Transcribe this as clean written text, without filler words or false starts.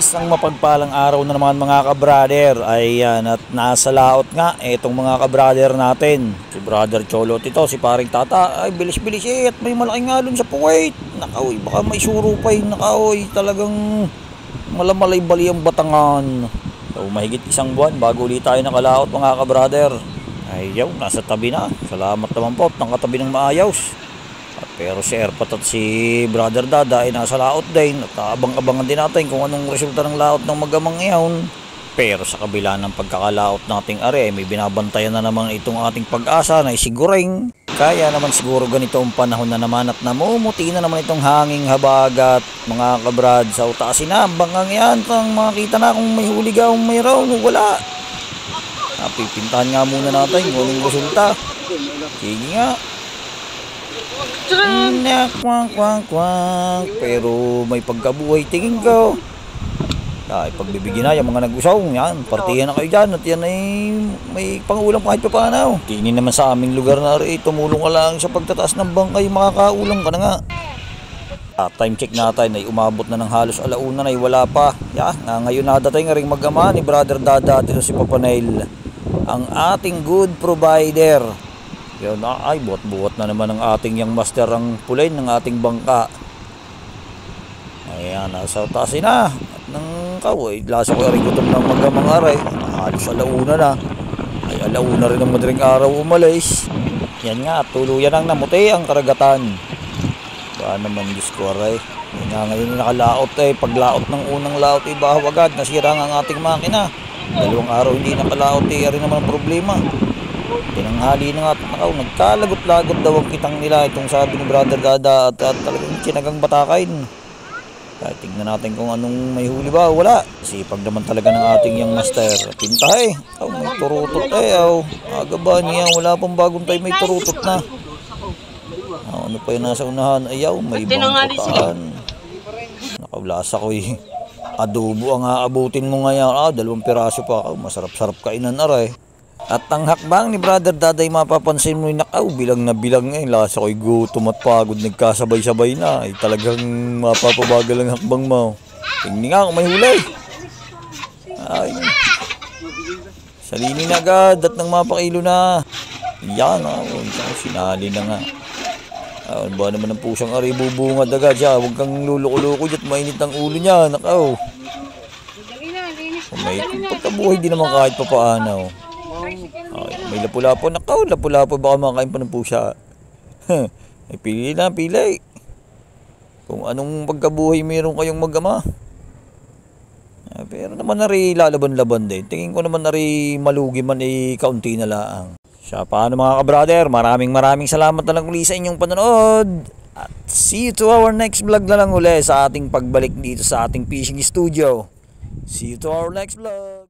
Isang mapagpalang araw na naman mga kabrader. Ayan, at nasa laot nga itong mga kabrader natin. Si Brother Cholot ito, si paring tata. Ay, bilis-bilis at may malaking alon sa puwait. Nakaoy, baka may surupay. Nakaoy, talagang malamalay-bali ang Batangan. So, mahigit isang buwan bago ulit tayo nakalaot mga kabrader. Ayaw, nasa tabi na. Salamat naman po, nakatabi ng maayos. Pero si Erpat at si Brother Dada ay nasa laot din at abang-abangan din natin kung anong resulta ng laot ng magamang iyon. Pero sa kabila ng pagkakalaot nating are, may binabantayan na naman itong ating pag-asa na isiguring. Kaya naman siguro ganito ang panahon na naman at namumuti na naman itong hanging habagat mga kabrad sa utasin na. Bangang yan, makita na kung may huligaw, may raw, wala. Pipintahan nga muna natin kung anong resulta. Sige nga. Kwang. Pero may pagkabuhay tingin ko. Ay, pagbibigyan na yung mga nag-usaw. Yan, partihan na kayo dyan. At yan ay may pangulang kahit pa paano. Tingin naman sa aming lugar na rin. Tumulong ka lang sa pagtataas ng bangkay. Makakaulang ka na nga. Time check natin ay umabot na ng halos alauna na ay wala pa. Yan, ngayon nadating nga rin mag-ama ni Brother Dada at si Papa Nail. Ang ating good provider. Yun, ay buhat-buhat na naman ng ating yang master ang pulain ng ating bangka. Ayan, nasa tasin na. At nang kawoy, lasa ko rin gutom ng magamang aray. Halos alauna na. Ay alauna rin ang madaling araw umalis. Yan nga, tuluyan ang namuti ang karagatan. Baka naman Diyos ko aray. Yan nga ngayon nakalaot eh. Paglaot ng unang laot ay bahaw agad. Nasira nga ang ating makina. Dalawang araw hindi nakalaot eh. Ari naman ang problema. Tinanghali na nga at nagkalagot-lagot daw ang kitang nila. Itong sabi ni Brother Dada at talagang tinagang batakain. Kaya tignan natin kung anong may huli ba. Wala. Sipag naman talaga ng ating yang master. Pintahe. May turutot eh. Aga ba niya? Wala pang bagong tayo may turutot na. Ano pa yun nasa unahan? Ayaw, may bangkutaan. Nakablasa ko eh. Adobo ang aabutin mo ngayon. 2 piraso pa. Masarap-sarap kainan aray. At ang hakbang ni Brother Daday mapapansin mo nakaw bilang na bilang ngayon. Lasa ko'y gutom at pagod nagkasabay-sabay na. Ay talagang mapapabagal ang hakbang mo. Tingnan nga kung may hulay. Ay. Salinin agad at nang mapakilo na. Yan sinali na nga. Ba naman ang pusang ari bubungad agad siya. Huwag kang luluko-luko dyan. Mainit ang ulo niya. Nakaw. May pagkabuhay din naman kahit papaano. Ay, may lapu-lapo. Nakaw, lapu-lapo. Baka makain pa ng pusa. Ay, pili na, pili. Kung anong pagkabuhay meron kayong mag-ama. Pero naman na rin lalaban-laban din. Tingin ko naman na rin malugi man kaunti na laang. Siya, paano mga kabrader? Maraming salamat na lang uli sa inyong panonood. At see you to our next vlog na lang uli sa ating pagbalik dito sa ating fishing studio. See you to our next vlog.